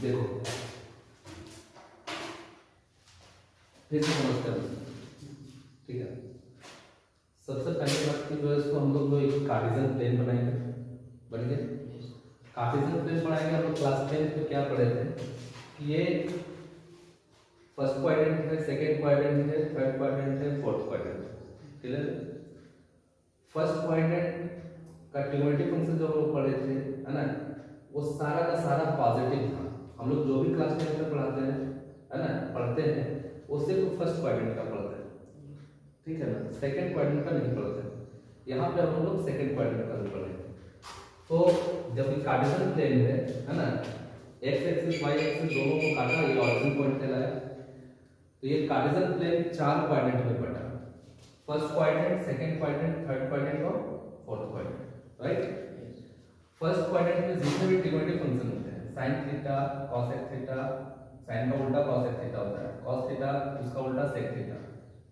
देखो फिर से समझते हैं, ठीक है। सबसे पहले बात की जो है इसको हम लोग एक कार्टेशियन प्लेन बनाएंगे, बन गए। कार्टेशियन प्लेन बनाएंगे हम लोग क्लास 10 में क्या पढ़े थे कि ये फर्स्ट क्वाड्रेंट है, सेकंड क्वाड्रेंट है, थर्ड क्वाड्रेंट है, fourth quadrant, clear. First quadrant का ट्रिगोनोमेट्रिक फंक्शन जो हम लोग पढ़े थे, है ना, वो सारा का सारा पॉजिटिव था। हम लोग जो भी क्लास 10 में पढ़ाते हैं, है ना, पढ़ते हैं, वो सिर्फ फर्स्ट क्वाड्रेंट का पढ़ते हैं, ठीक है ना, सेकंड क्वाड्रेंट का नहीं पढ़ते। यहाँ पे हम लोग सेकंड क्वाड्रेंट का भी पढ़ेंगे। तो जब कार्टेशियन प्लेन है ना, एक्स एक्सिस वाई एक्सिस दोनों को काटा, ये ऑरिजिन पॉइंट कहलाया। तो ये कार्टेशियन प्लेन 4 क्वाड्रेंट में बटा, first quadrant, second quadrant, third quadrant और fourth quadrant, right. First quadrant में जितने भी ट्रिगोनोमेट्रिक फंक्शन होते हैं, sin theta, cosec theta, sin का उल्टा cosec थीटा होता है, cos थीटा उसका उल्टा sec थीटा,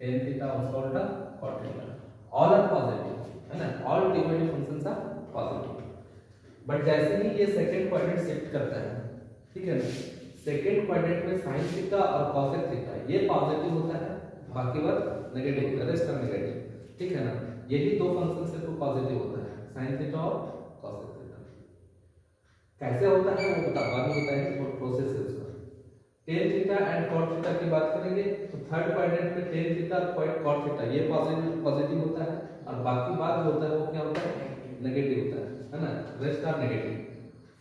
tan थीटा उसका उल्टा cot theta, all are positive, है ना, all trigonometric functions are positive. But जैसे ही ये सेकंड क्वाड्रेंट शिफ्ट करता है, ठीक है ना, सेकंड क्वाड्रेंट में sin थीटा और cosec थीटा ये पॉजिटिव होता है, बाकी बात नेगेटिव, रेस्ट का नेगेटिव, ठीक है ना। यही दो फंक्शन सिर्फ पॉजिटिव होता है, sin थीटा और cosec थीटा। कैसे होता है वो बाद में बताएंगे, और प्रोसेस है उसका। tan theta and cot theta की बात करेंगे तो थर्ड क्वाड्रेंट में tan थीटा और cot थीटा ये पॉजिटिव होता है, और बाकी बात जो होता है वो क्या होता है, नेगेटिव होता है ना, rest are negative.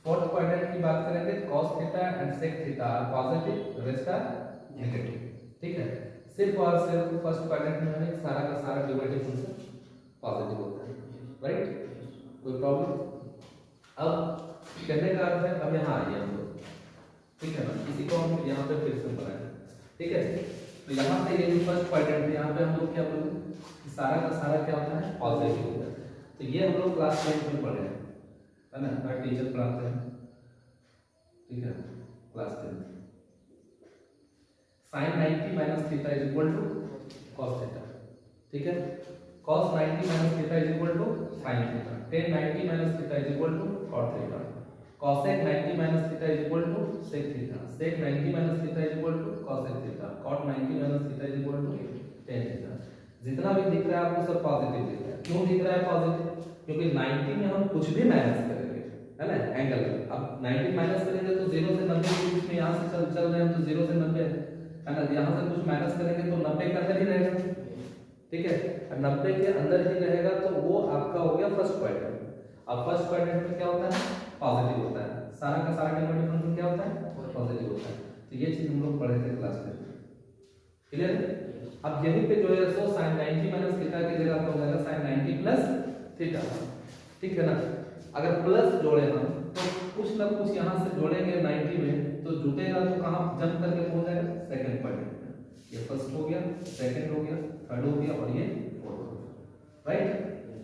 Fourth quadrant की बात करेंगे cos theta and sec theta are positive, rest are negative, ठीक है। सिर्फ और सिर्फ फर्स्ट क्वाड्रेंट में हमें सारा का सारा ट्रिगोनोमेट्रिक फंक्शन पॉजिटिव होता है, राइट। कोई प्रॉब्लम? अब कहने का अर्थ है, अब यहाँ आइए हम लोग, ठीक है ना, इसी को हम यहाँ पे फिर से बनाएं, ठीक है। तो यहाँ पे ये जो फर्स्ट क्वाड्रेंट है, यहाँ पे हम लोग क्या बोलेंगे, सारा का सारा क्या होता है, पॉजिटिव होता है। तो ये हम लोग क्लास 10 में पढ़े हैं, है ना, हर टीचर पढ़ाते हैं, ठीक है, क्लास 10 में। sin 90 minus theta is equal to cos theta, ठीक है। cos 90 minus theta is equal to sin theta, tan 90 minus theta is equal to cot theta, cosec 90 minus theta is equal to sec theta, sec 90 minus theta is equal to cosec theta, cot 90 minus theta is equal to tan theta. जितना भी दिख रहा है आपको सब positive दिख रहा है। क्यों दिख रहा है पॉजिटिव? क्योंकि 90 में हम कुछ भी माइनस करेंगे, है ना, एंगल। अब 90 माइनस करेंगे तो 0 से 90 के बीच में, यहाँ से चल रहे हैं तो 0 से 90 है ना, यहाँ से कुछ माइनस करेंगे तो 90 के अंदर ही रहेगा, ठीक है। और 90 के अंदर ही रहेगा तो वो आपका हो गया फर्स्ट क्वाड्रेंट। अब फर्स्ट क्वाड्रेंट में क्या होता है, पॉजिटिव होता है, सारा का सारा ट्रिगोनोमेट्रिक फंक्शन क्या होता है, पॉजिटिव होता है। तो ये चीज हम लोग पढ़े थे क्लास में, क्लियर है। अब यहीं पे जो है सो sin 90 माइनस थीटा की जगह पे हो जाएगा sin 90 प्लस थीटा, ठीक है ना। अगर प्लस जोड़े हम तो कुछ ना कुछ यहाँ से जोड़ेंगे 90 में, तो जुटेगा तो कहाँ जंप करके पहुंच जाएगा, सेकंड क्वाड्रेंट में। ये फर्स्ट हो गया, सेकंड हो गया, थर्ड हो गया और ये फोर्थ हो गया, राइट।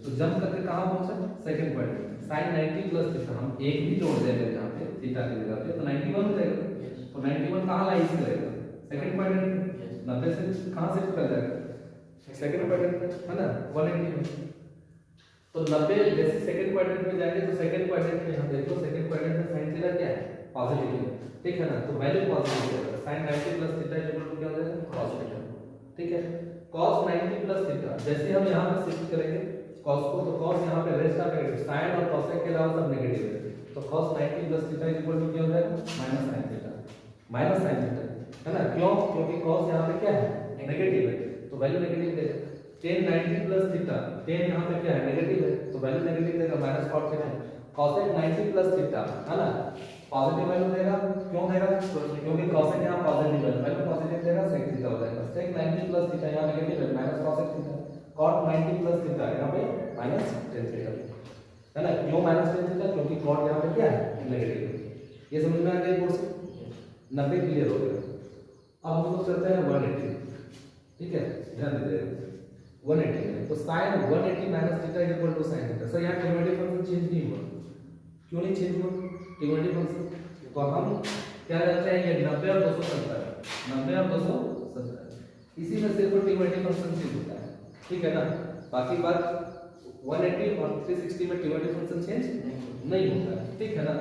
तो जंप करके कहाँ पहुंचा, सेकंड क्वाड्रेंट में। sin 90 प्लस थीटा हम एक भी जोड़ देंगे यहाँ पे थीटा की जगह पे, तो 91 हो जाएगा। तो 91 कहाँ लाइज करेगा, सेकंड क्वाड्रेंट में। 90 से कहाँ शिफ्ट कर जाएगा, सेकंड क्वाड्रेंट में, है ना, 180 में। तो 90 जैसे सेकंड क्वाड्रेंट में जाएंगे तो सेकंड क्वाड्रेंट में यहाँ देखो, सेकंड क्वाड्रेंट में sin थीटा क्या है, पॉजिटिव है, ठीक है ना। तो वैल्यू पॉजिटिव हो जाएगा, sin 90 plus theta is equal to क्या हो जाएगा, cos थीटा, ठीक है। cos 90 प्लस थीटा जैसे हम यहाँ पे शिफ्ट करेंगे cos को, तो cos यहाँ पे रेस्ट ऑफ नेगेटिव, sin और cosec के अलावा सब नेगेटिव है। तो cos 90 plus theta is equal to क्या हो जाएगा, minus sin theta, minus sin theta, है ना। क्यों? क्योंकि cos यहाँ पे क्या है, नेगेटिव है, तो वैल्यू नेगेटिव देगा। tan 90 प्लस थीटा, tan यहाँ पे क्या है, नेगेटिव है, तो वैल्यू नेगेटिव देगा, minus cot theta. cosec 90 plus theta, है ना, पॉजिटिव वैल्यू देगा। क्यों देगा? क्योंकि cosec यहाँ पॉजिटिव है, वैल्यू पॉजिटिव देगा, sec थीटा हो जाएगा। sec 90 प्लस थीटा यहाँ नेगेटिव है, minus cosec theta. cot 90 plus theta यहाँ पे माइनस tan थीटा, है ना। क्यों माइनस tan थीटा? क्योंकि cot यहाँ पे क्या है, नेगेटिव है। ये समझ में आ गया कोर्स, 90 क्लियर हो गया। अब हम लोग चलते हैं 180, ठीक है, ध्यान दीजिएगा 180 है, तो sin 180 minus theta is equal to sin theta. Sir यहाँ ट्रिगोनोमेट्रिक फंक्शन चेंज नहीं हुआ, क्यों नहीं चेंज हुआ ट्रिगोनोमेट्रिक फंक्शन? तो हम क्या जानते हैं, ये 90 और 270, 90 और 270, इसी में सिर्फ ट्रिगोनोमेट्रिक फंक्शन चेंज होता है, ठीक है ना। बाकी बात 180 और 360 में ट्रिगोनोमेट्रिक फंक्शन चेंज नहीं होता है, ठीक है ना।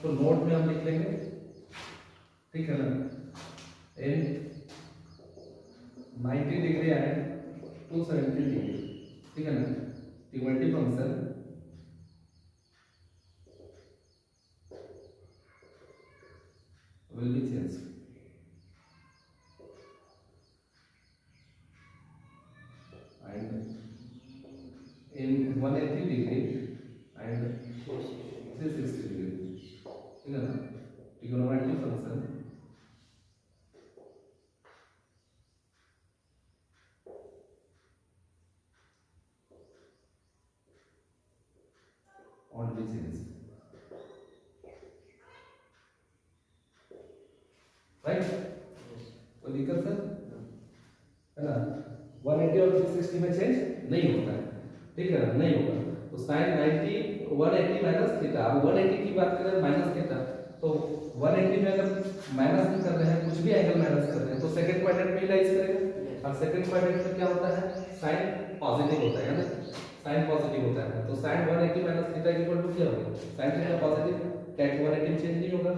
तो नोट में हम लिख लेंगे ठीक है ना, इन 90 डिग्री एंड 270 डिग्री, ठीक है ना, trigonometric function will be changed. And in 180 degree and 360 degree, ठीक है ना, trigonometric function on be changed, right? कोई दिक्कत सर है ना, 180 और 360 में चेंज नहीं होता है, ठीक है ना, नहीं होगा। तो sin 90 180 माइनस थीटा, अब 180 की बात करें माइनस थीटा, तो 180 में अगर माइनस भी कर रहे हैं, कुछ भी एंगल माइनस कर रहे हैं, तो सेकंड क्वाड्रेंट में यूटिलाइज करेगा। और सेकंड क्वाड्रेंट में क्या होता है, sin पॉजिटिव होता है ना, sin पॉजिटिव होता है। तो sin 180 minus theta equal to क्या होगा, sin theta positive, tan 180 change नहीं होगा,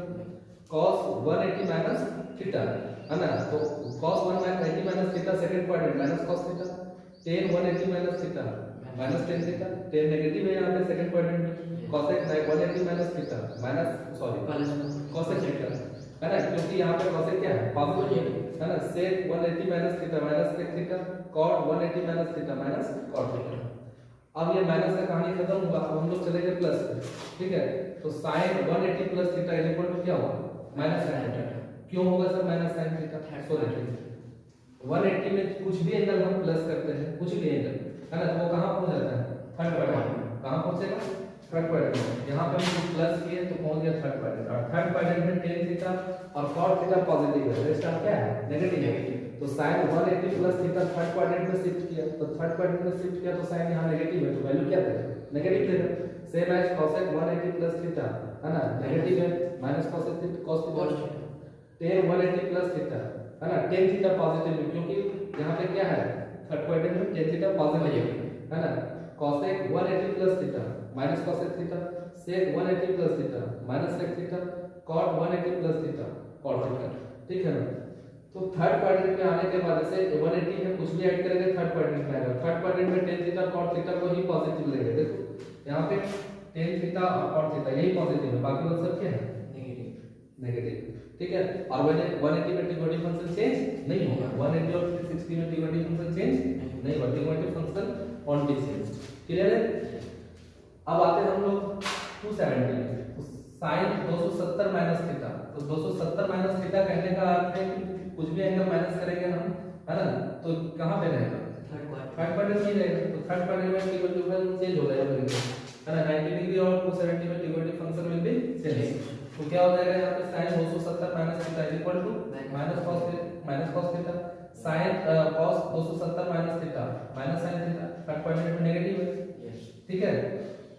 cos 180 माइनस थीटा है ना, तो cos 180 minus theta second quadrant minus cos theta, tan 180 minus theta minus tan theta, tan negative है यहाँ पे सेकंड क्वाड्रेंट में, cosec 180 minus theta minus sorry cosec theta है ना, क्योंकि यहाँ पे cosec क्या है, पॉजिटिव है ना, sec 180 minus theta minus sec theta, cot 180 minus theta minus cot theta. अब ये माइनस का कहानी खत्म हुआ, अब हम लोग चले गए प्लस पे, ठीक है। तो sin 180 plus theta is equal to क्या होगा, माइनस sin थीटा। क्यों होगा sir minus sin theta, so देखिए 180 में कुछ भी एंगल हम प्लस करते हैं, कुछ भी एंगल है ना, तो वो कहां पहुंच जाता है, थर्ड क्वाड्रेंट। कहां पहुंचेगा, थर्ड क्वाड्रेंट। यहां पे हम प्लस किए तो पहुंच गया थर्ड क्वाड्रेंट, और थर्ड क्वाड्रेंट में tan थीटा और cot थीटा पॉजिटिव है, रेस्ट क्या है, नेगेटिव है। तो sin 180 plus theta third quadrant में शिफ्ट किया, तो थर्ड क्वाड्रेंट में शिफ्ट किया तो sin यहां नेगेटिव है, तो वैल्यू क्या देगा, नेगेटिव देगा। Same as cosec 180 plus theta है ना, नेगेटिव है, minus cosec cos theta, tan 180 plus theta है ना, tan थीटा पॉजिटिव है, क्योंकि यहां पे क्या है, थर्ड क्वाड्रेंट में tan थीटा पॉजिटिव है ना, cosec 180 plus theta minus cosec theta, sec 180 plus theta minus sec theta, cot 180 plus theta cot theta, ठीक है ना। तो थर्ड क्वाड्रेंट में आने के बाद जैसे 180 में कुछ भी ऐड करेंगे थर्ड क्वाड्रेंट में आएगा, थर्ड क्वाड्रेंट में tan थीटा cot थीटा को ही पॉजिटिव लेंगे। देखो यहां पे tan थीटा और cot थीटा यही पॉजिटिव है, बाकी वो सब क्या है, नेगेटिव नेगेटिव, ठीक है। और 180 में ट्रिगोनोमेट्रिक फंक्शन चेंज नहीं होगा, 180 और 360 में ट्रिगोनोमेट्रिक फंक्शन चेंज नहीं होगा, trigonometric function on B change, clear है। अब आते हैं हम लोग 270 में, तो sin 270 माइनस थीटा, तो 270 माइनस थीटा कहने का अर्थ है कि कुछ भी एंगल माइनस करेंगे हम है ना, तो कहां पे रहेगा, थर्ड क्वाड्रेंट में रहेगा। तो थर्ड क्वाड्रेंट में ट्रिगोनोमेट्रिक फंक्शन चेंज हो जाएगा है ना, 90 डिग्री और 270 में trigonometric function will be change. तो क्या हो जाएगा यहाँ पे sin 270 minus theta is equal to minus cos theta, sin cos 270 minus theta minus sin theta, third quadrant में नेगेटिव है, ठीक है।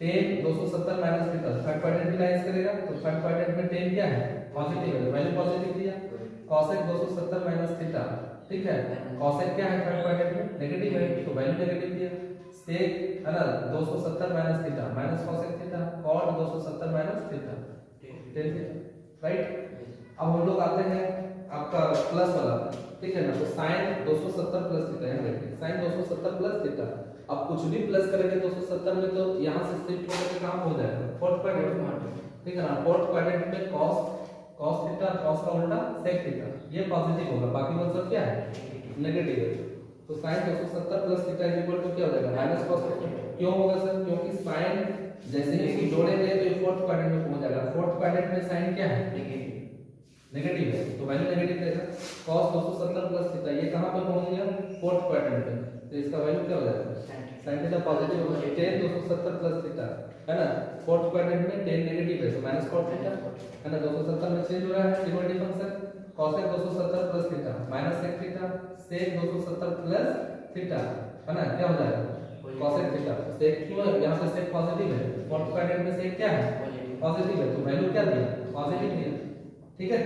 tan 270 minus theta third quadrant में लाइज करेगा, तो थर्ड क्वाड्रेंट में tan क्या है, पॉजिटिव है, वैल्यू पॉजिटिव दिया। cosec 270 माइनस थीटा, ठीक है, cosec क्या है थर्ड क्वाड्रेंट में, नेगेटिव है, तो वैल्यू नेगेटिव दिया। sec है ना 270 minus theta minus cosec theta, cot 270 minus theta tan theta, right. अब हम लोग आते हैं आपका प्लस वाला, ठीक है ना, तो sin 270 प्लस थीटा यहां देखिए, sin 270 प्लस थीटा, अब कुछ भी प्लस करेंगे 270 में तो यहां से शिफ्ट होकर के कहां हो जाएगा, फोर्थ क्वाड्रेंट में, ठीक है ना। फोर्थ क्वाड्रेंट में cos थीटा, cos का उल्टा sec थीटा, ये पॉजिटिव होगा, बाकी वो सब क्या है, नेगेटिव है। तो sin 270 plus theta is equal to क्या हो जाएगा, माइनस cos थीटा। क्यों होगा सर, क्योंकि sin जैसे ही इसकी जोड़ेंगे तो ये फोर्थ क्वाड्रेंट में पहुंच जाएगा, फोर्थ क्वाड्रेंट में sin क्या है, नेगेटिव है, तो वैल्यू नेगेटिव देगा। cos 270 प्लस थीटा ये कहां पे पहुंच गया, फोर्थ क्वाड्रेंट में, तो इसका वैल्यू क्या हो जाएगा, sin थीटा पॉजिटिव होगा, tan 270 प्लस थीटा है ना, फोर्थ क्वाड्रेंट में tan नेगेटिव है, तो माइनस cot थीटा है ना, 270 में चेंज हो रहा है trigonometric function, cosec 270 plus theta minus sec theta, sec 270 plus theta है ना, क्या हो जाएगा, cosec थीटा। sec क्यों है, यहां पे sec पॉजिटिव है, फोर्थ क्वाड्रेंट में sec क्या है, पॉजिटिव है, तो वैल्यू क्या दिया, पॉजिटिव दिया, ठीक है।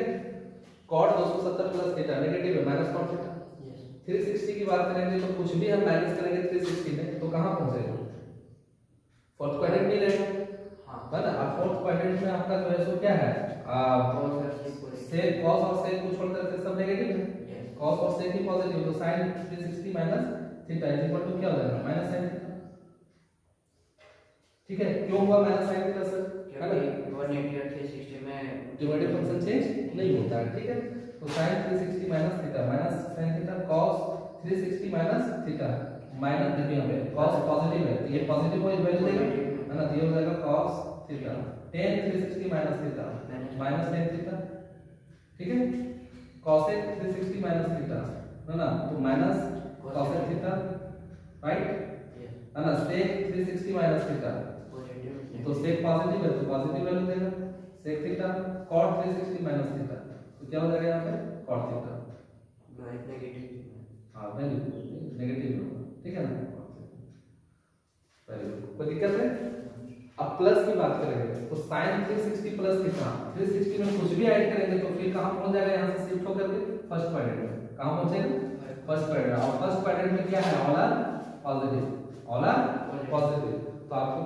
cot 270 प्लस थीटा नेगेटिव है, माइनस cot थीटा। 360 की बात करेंगे तो कुछ भी हम माइनस करेंगे 360 में तो कहां पहुंचेगा, फोर्थ क्वाड्रेंट में रहेगा, है ना। अब फोर्थ क्वाड्रेंट में आपका जो है सो क्या है, सेक कॉस और सेक को छोड़कर के सब नेगेटिव है, कॉस और सेक ही पॉजिटिव, तो sin 360 minus theta is equal to क्या हो जाएगा, माइनस sin थीटा। ठीक है, क्यों हुआ माइनस sin थीटा सर, है ना, 180 और 360 में डिवाइडेड फंक्शन चेंज नहीं होता है। ठीक है, तो sin 360 minus theta minus sin theta cos 360 minus theta minus, देखिए हमें cos पॉजिटिव है तो ये पॉजिटिव को वैल्यू देगा, है ना, तो ये हो जाएगा cos theta tan 360 minus theta minus tan theta. ठीक है, cosec 360 माइनस थीटा, है ना, तो माइनस cosec थीटा, राइट, है ना, sec 360 माइनस थीटा, तो sec पॉजिटिव है तो पॉजिटिव वैल्यू देगा, sec theta cot 360 minus theta, तो क्या हो जाएगा यहाँ पे cot थीटा, नेगेटिव, हाँ वैल्यू नेगेटिव होगा। ठीक है ना, वेरी गुड, कोई दिक्कत है। अब प्लस की बात करेंगे तो sin 360 प्लस कितना, 360 में कुछ भी ऐड करेंगे तो फिर कहाँ पहुंच जाएगा, यहाँ से शिफ्ट होकर के फर्स्ट क्वाड्रेंट में, कहाँ पहुंचेगा फर्स्ट क्वाड्रेंट, और फर्स्ट क्वाड्रेंट में क्या है, all are positive, all are positive, तो आपको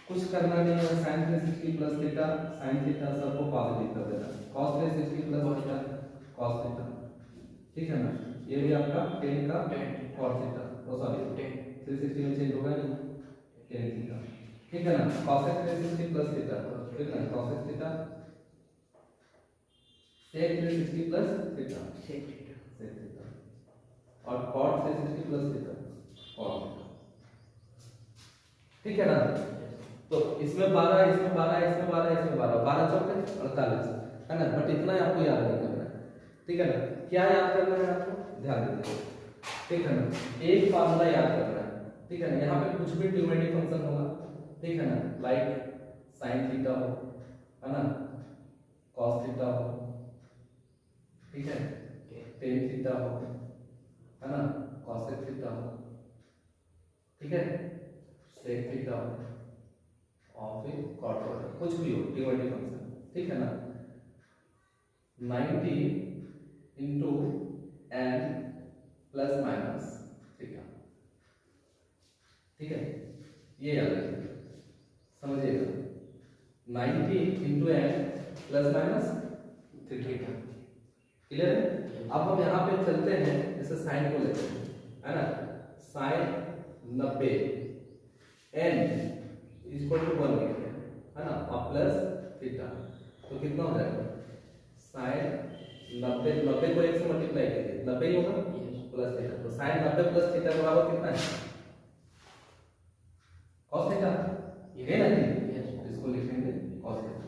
कुछ करना नहीं है, sin 360 plus theta sin theta सबको पॉजिटिव कर देना, cos 360 plus theta cos theta. ठीक है ना, ये भी आपका tan का cos थीटा, ओ सॉरी 360 में चेंज होगा नहीं, tan थीटा। ठीक है ना, cosec 360 प्लस थीटा, ठीक है, cosec theta sec 360 plus theta sec theta, और cot 360 plus theta cot theta. ठीक है ना, तो इसमें 12, इसमें 12, इसमें 12, इसमें 12, 12 चौके 48, है ना, बट इतना आपको याद नहीं करना है। ठीक है ना, क्या याद करना है आपको, ध्यान दीजिए। ठीक है ना, एक फार्मूला याद करना है। ठीक है ना, यहाँ पे कुछ भी ट्रिग्नोमेट्रिक फंक्शन होगा, ठीक है ना, लाइक sin थीटा हो, है ना, cos थीटा हो, ठीक है, tan थीटा हो, है ना, cosec थीटा हो, ठीक है, sec थीटा हो, और फिर cot थीटा, कुछ भी हो ट्रिग्नोमेट्रिक फंक्शन। ठीक है ना, 90 into n plus minus theta. ठीक है, ये याद रखिए, समझिएगा, 90 into n plus minus theta, clear है। अब हम यहाँ पे चलते हैं, जैसे साइन को लेते हैं, है ना, साइन 90 n इक्वल टू 1 लिखते हैं, है ना, और प्लस थीटा, तो कितना हो जाएगा, साइन 90 को 1 से मल्टीप्लाई कीजिए, 90 ही होगा प्लस थीटा, तो साइन 90 प्लस थीटा के बराबर कितना है, cos थीटा, ये ना, इसको लिखेंगे cos थीटा।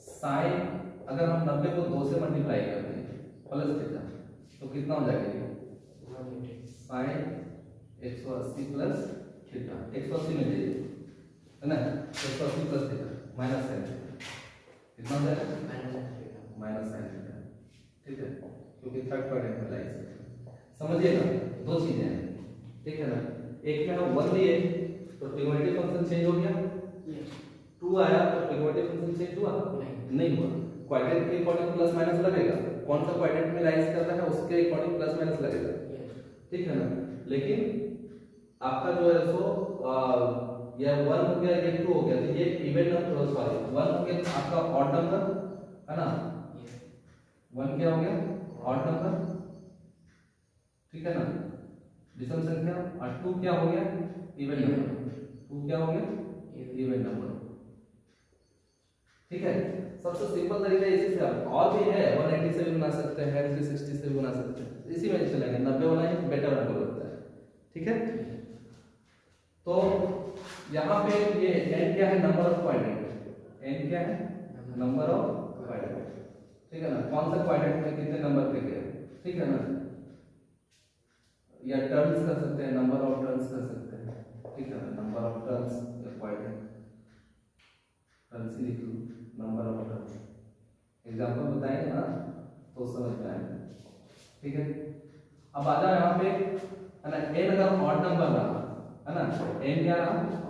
साइन अगर हम 90 को 2 से मल्टीप्लाई करते हैं प्लस थीटा, तो कितना हो जाएगा ये, साइन 180 प्लस थीटा, 180 में दीजिए, है ना, 180 plus theta minus sine theta, कितना हो जाएगा, माइनस साइन थीटा। ठीक है, क्योंकि थर्ड क्वाड्रेंट में लाइज है, समझिएगा, दो चीजें हैं। ठीक है ना, एक में हम 1 लिए तो ट्रिग्नोमेट्रिक फंक्शन चेंज हो गया, 2 आया तो ट्रिग्नोमेट्रिक फंक्शन चेंज हुआ नहीं हुआ, क्वाड्रेंट के अकॉर्डिंग प्लस माइनस लगेगा, कौन सा क्वाड्रेंट में लाइज कर रहा है उसके अकॉर्डिंग प्लस माइनस लगेगा। ठीक है ना, लेकिन आपका जो है सो ये 1 हो गया, ये 2 हो गया, तो ये इवन नंबर, सॉरी 1 हो गया तो आपका ऑड नंबर, है ना, 1 क्या हो गया, ऑड नंबर, ठीक है ना, विषम संख्या, और 2 क्या हो गया, इवन नंबर, 2 क्या हो गया, इवन नंबर। ठीक है, सबसे सिंपल तरीका इसी से, आप और भी है, 180 से भी बना सकते हैं, 360 से भी बना सकते हैं, इसी में चलेंगे, 90 वाला ही बेटर हमको लगता है। ठीक है, तो यहाँ पे ये n क्या है, नंबर ऑफ क्वाड्रेंट, n क्या है, नंबर ऑफ क्वाड्रेंट। ठीक है ना, कौन सा क्वाड्रेंट में कितने नंबर पे गए, ठीक है ना, या टर्न्स कर सकते हैं, नंबर ऑफ टर्न्स कर सकते हैं। ठीक है, नंबर ऑफ टर्न्स या क्वाड्रेंट, टर्न्स लिख लो, नंबर ऑफ टर्न्स, एग्जांपल बताएंगे ना तो समझ में आएगा। ठीक है, अब आ जाओ यहाँ पे, है ना, n अगर ऑड नंबर रहा, है ना, n क्या रहा,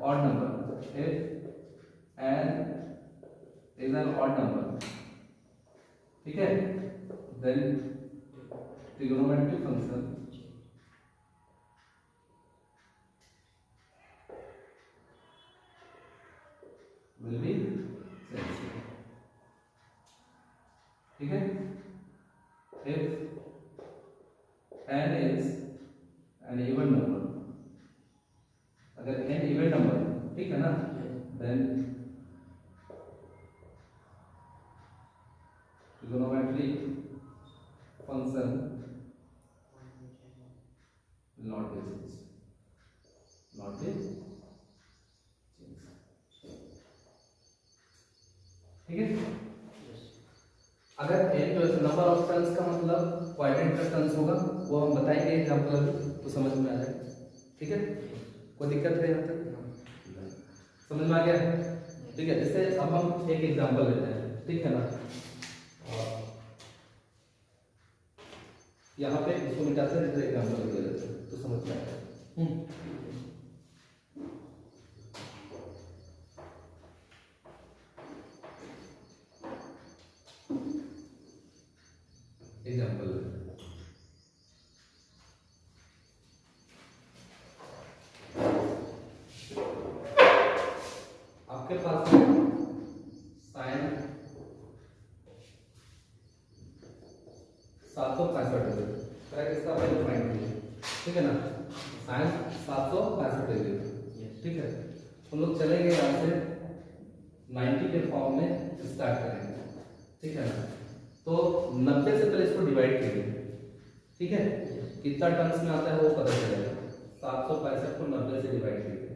odd number, if n is an odd number, ठीक है, then trigonometric function ठीक है, if n is an even number, अगर n इवन नंबर, ठीक है ना, then trigonometry function will not be changed, not be changed, ठीक है। अगर n जो है नंबर ऑफ टर्न्स का मतलब क्वाड्रेंट का टर्न्स होगा, वो हम बताएंगे एग्जांपल तो समझ में आ जाएगा, ठीक है। कोई दिक्कत है यहाँ तक, समझ में आ गया, ठीक है। जैसे अब हम एक एग्जांपल लेते हैं, ठीक है ना, यहाँ पे इसको मिटाते हैं, दूसरे एग्जांपल ले लेते हैं तो समझ में आएगा। एग्जांपल आपके पास है साइन 765 डिग्री, करेक्ट, इसका वैल्यू फाइंड कीजिए, ठीक है ना, साइन 765 डिग्री, ठीक है। हम लोग चलेंगे यहाँ से 90 के फॉर्म में स्टार्ट करेंगे, ठीक है ना। तो 90 से पहले इसको डिवाइड करिए, ठीक है, कितना टर्म्स में आता है वो पता चलेगा। 765 को 90 से डिवाइड कीजिए,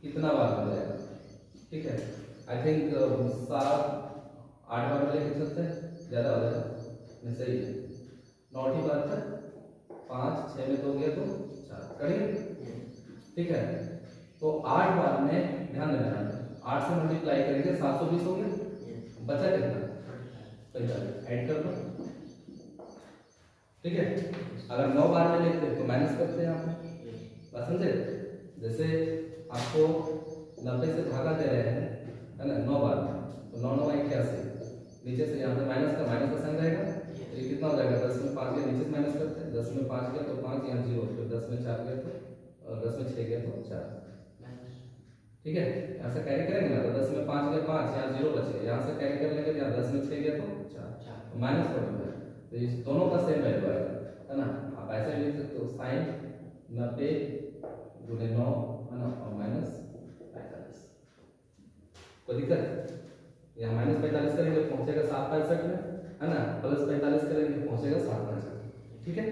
कितना बार हो जाएगा, ठीक है। आई थिंक 7-8 बार में लिख सकते हैं, ज्यादा हो जाएगा नहीं, सही है। 9 ही बार था, 5 6 में 2 गया तो 4 करेंगे, ठीक है। तो 8 बार में ध्यान देना, 8 से मल्टीप्लाई करेंगे 720 हो गया, बचा कितना 45, ऐड कर दो, ठीक है। अगर 9 बार में लिखते हैं तो माइनस करते हैं यहाँ पे, बात समझे। जैसे आपको 90 से भागा दे रहे हैं, है ना, 9 बार में, तो 9 9 81, नीचे से यहाँ पे माइनस का साइन रहेगा, तो ये कितना हो जाएगा, 10 में 5 गया, नीचे से माइनस करते हैं, 10 में 5 गया तो 5, यहाँ 0, फिर 10 में 4 गया तो, और 10 में 6 गया तो 4, ठीक है। यहाँ से कैरी करेंगे ना, तो 10 में 5 गया 5, यहाँ 0 बचेगा, यहाँ से कैरी कर लेंगे, यहाँ 10 में 6 गया तो 4, तो माइनस 45, तो इस दोनों का सेम वैल्यू आएगा, है ना। आप ऐसे लिख सकते हो, साइन 90 गुने 9, है ना, और माइनस 45, कोई दिक्कत, यहाँ माइनस 45 करेंगे पहुंचेगा 765 में, है ना, प्लस 45 करेंगे पहुंचेगा 765, ठीक है।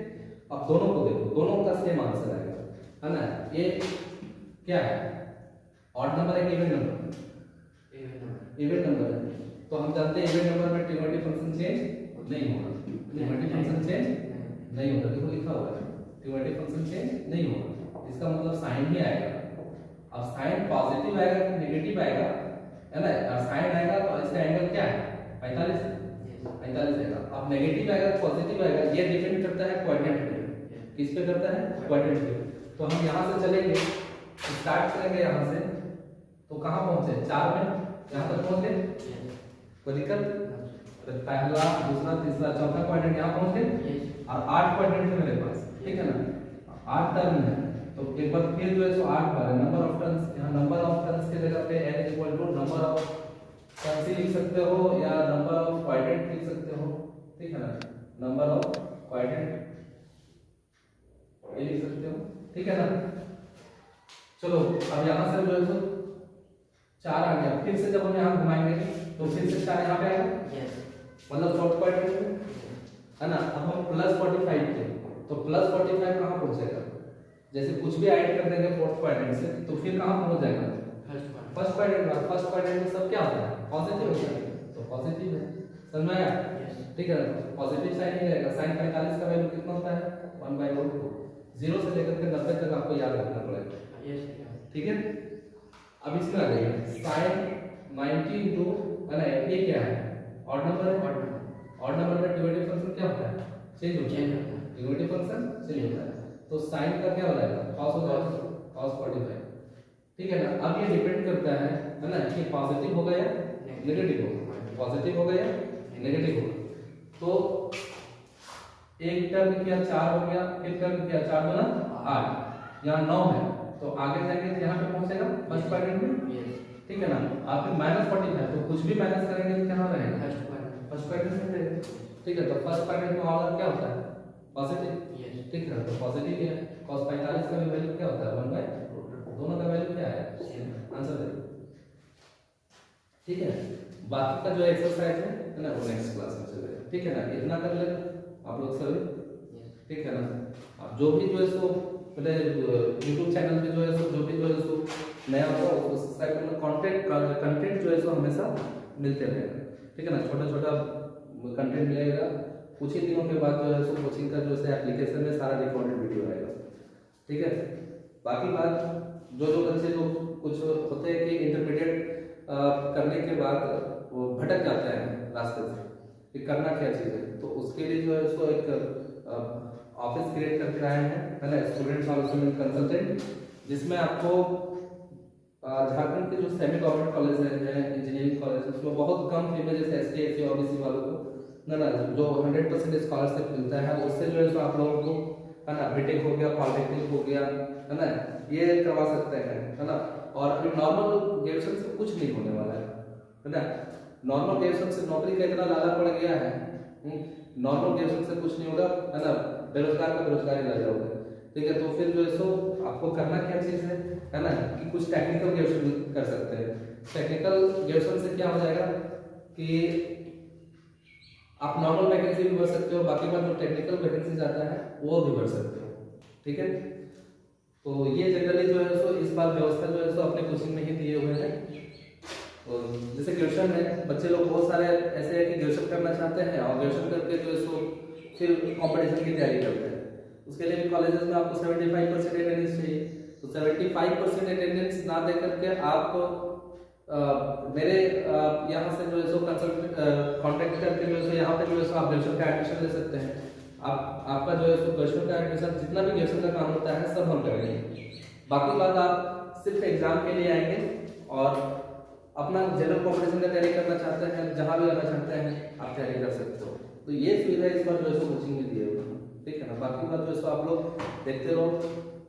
अब दोनों को देखो, दोनों का सेम आंसर आएगा, है ना। ये क्या है, ऑड नंबर है कि इवन नंबर, इवन नंबर है, तो हम जानते हैं इवन नंबर में ट्रिगोनोमेट्रिक फंक्शन चेंज नहीं होगा, ट्रिगोनोमेट्रिक फंक्शन चेंज नहीं होगा, देखो लिखा हुआ है ट्रिगोनोमेट्रिक फंक्शन चेंज नहीं होगा, इसका मतलब साइन ही आएगा। अब साइन पॉजिटिव आएगा कि नेगेटिव आएगा, है ना, और साइन आएगा तो इसका एंगल क्या है 45 आएगा। अब नेगेटिव आएगा तो पॉजिटिव आएगा, ये डिपेंड करता है क्वाड्रेंट पे, किस पे करता है, क्वाड्रेंट पे। तो हम यहाँ से चलेंगे, स्टार्ट करेंगे यहाँ से, तो कहाँ पहुंचे 4 में, यहाँ तक पहुंच गए, कोई दिक्कत, तो पहला दूसरा तीसरा चौथा क्वाड्रेंट यहाँ पहुंच गए, और 8 क्वाड्रेंट है मेरे पास, ठीक है ना, 8 टर्म है, तो एक बार फिर जो है सो 8 बार है नंबर ऑफ टर्न्स, यहाँ नंबर ऑफ टर्न्स की जगह पे n equal to number of turns लिख सकते हो या नंबर ऑफ क्वाड्रेंट लिख सकते हो, ठीक है ना, नंबर ऑफ क्वाड्रेंट ये लिख सकते हो, ठीक है ना। चलो अब यहाँ से जो है सो 4 आ गया, फिर से जब हम यहाँ घुमाएंगे तो फिर से 4 यहाँ पे आएगा, मतलब फोर्थ क्वाड्रेंट में, है ना। अब हम प्लस 45 थे, तो प्लस 45 कहाँ पहुंचेगा, जैसे कुछ भी ऐड कर देंगे फोर्थ क्वाड्रेंट से तो फिर कहाँ पहुंच जाएगा, फर्स्ट क्वाड्रेंट में। फर्स्ट क्वाड्रेंट में सब क्या होता है, पॉजिटिव होता है, तो पॉजिटिव है, समझ में आया, ठीक है। पॉजिटिव साइन ही रहेगा, साइन 45 का वैल्यू कितना होता है 1/√2, 0 से लेकर के 90 तक आपको याद रखना पड़ेगा, ठीक है। अब इसमें आ जाइए, साइन 90 इंटू, है ना, ये क्या है, ऑड नंबर है, ऑड नंबर में डिविडेड फंक्शन क्या होता है, चेंज होता है, डिविडेड फंक्शन चेंज होता है, तो साइन का क्या हो जाएगा, cos हो जाएगा, cos 45, ठीक है ना। अब ये डिपेंड करता है ना, कि पॉजिटिव होगा या नेगेटिव होगा, पॉजिटिव होगा या नेगेटिव होगा। तो एक टर्म किया 4 हो गया, फिर टर्म किया 4 गुना 8, यहाँ 9 है, तो आगे जाके यहाँ पे पहुंचेगा फर्स्ट क्वाड्रेंट में, ठीक है ना। आप -45 तो कुछ भी माइनस करेंगे तो क्या रहेगा, फर्स्ट क्वाड्रेंट में रहेगा, ठीक है। तो फर्स्ट क्वाड्रेंट में ऑर्डर क्या होता है? Positive, Yes. ठीक है। तो पॉजिटिव है। cos 45 का भी वैल्यू क्या होता है? 1 बाय दोनों का वैल्यू क्या है? आंसर है, ठीक है। बाकी का जो एक्सरसाइज है ना वो नेक्स्ट क्लास में चलेगा, ठीक है ना। इतना कर लेना आप लोग सभी, ठीक है ना। आप जो भी जो है सो पहले यूट्यूब चैनल पे जो है सो जो भी जो है सो नया होगा उसको सब्सक्राइब करना। कंटेंट जो है सो हमेशा मिलते रहेगा, ठीक है ना। छोटा छोटा कंटेंट मिलेगा। कुछ ही दिनों के बाद जो है सो कोचिंग का जो है एप्लीकेशन में सारा रिकॉर्डेड वीडियो आएगा, ठीक है। बाकी बात जो जो बच्चे लोग कुछ होते हैं कि इंटरमीडिएट करने के बाद वो भटक जाते हैं रास्ते से कि करना क्या चीज़ है, तो उसके लिए जो है सो एक ऑफिस क्रिएट करके आए हैं, है ना, स्टूडेंट सॉल्यूशन कंसल्टेंट, जिसमें आपको झारखंड के जो सेमी गवर्नमेंट कॉलेज हैं, इंजीनियरिंग कॉलेज, उसमें बहुत कम फी में जैसे ST SC OBC वालों को ना जो 100% स्कॉलरशिप मिलता है, उससे जो है सो आप लोगों को, है ना, बीटेक हो गया, पॉलिटेक्निक हो गया, है ना, ये करवा सकते हैं, है ना। और अभी नॉर्मल ग्रेजुएशन से कुछ नहीं होने वाला है ना। नॉर्मल ग्रेजुएशन से नौकरी का इतना लाला पड़ गया है, नॉर्मल ग्रेजुएशन से कुछ नहीं होगा, है ना। बेरोजगार का बेरोजगार ही रह जाओगे, ठीक है। तो फिर जो है सो आपको करना क्या चीज़ है ना, कि कुछ टेक्निकल ग्रेजुएशन कर सकते हैं। टेक्निकल ग्रेजुएशन से क्या हो जाएगा कि आप नॉर्मल वैकेंसी भी भर सकते हो, बाकी बात जो टेक्निकल वैकेंसी जाता है वो भी भर सकते हो, ठीक है। तो ये जनरली जो है सो इस बार व्यवस्था जो है सो अपने कोचिंग में ही दिए हुए हैं। तो जैसे ग्रेजुएशन है, बच्चे लोग बहुत सारे ऐसे हैं कि ग्रेजुएशन करना चाहते हैं और ग्रेजुएशन करके जो है सो फिर कंपटीशन की तैयारी करते हैं। उसके लिए भी कॉलेजेस में आपको 75% अटेंडेंस चाहिए। तो 75% अटेंडेंस ना दे करके आप मेरे यहाँ से जो है सो कॉन्टेक्ट करके जो है सो यहाँ पे जो है सो आप ग्रेजुएशन का एडमिशन ले सकते हैं। आपका जो है सो ग्रेजुएशन का एडमिशन जितना भी ग्रेजुएशन का काम होता है सब हम करेंगे। बाकी बात आप सिर्फ एग्जाम के लिए आएंगे और अपना जनरल कॉम्पिटिशन का तैयारी करना चाहते हैं, जहाँ भी आना चाहते हैं आप तैयारी कर सकते हो। तो ये सुविधा इस बार जो है सो कोचिंग में दिए हुए हैं, ठीक है ना। बाकी बात जो है सो आप लोग देखते रहो,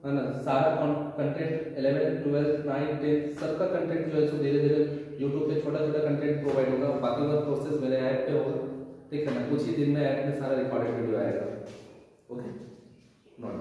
है ना। सारा content 11th 12th 9th 10th सबका कंटेंट जो है सो धीरे धीरे यूट्यूब पे छोटा छोटा कंटेंट प्रोवाइड होगा। बाकी बात प्रोसेस मेरे ऐप पे होगा, ठीक है ना। कुछ ही दिन में ऐप में सारा रिकॉर्डेड वीडियो आएगा, ओके। नॉट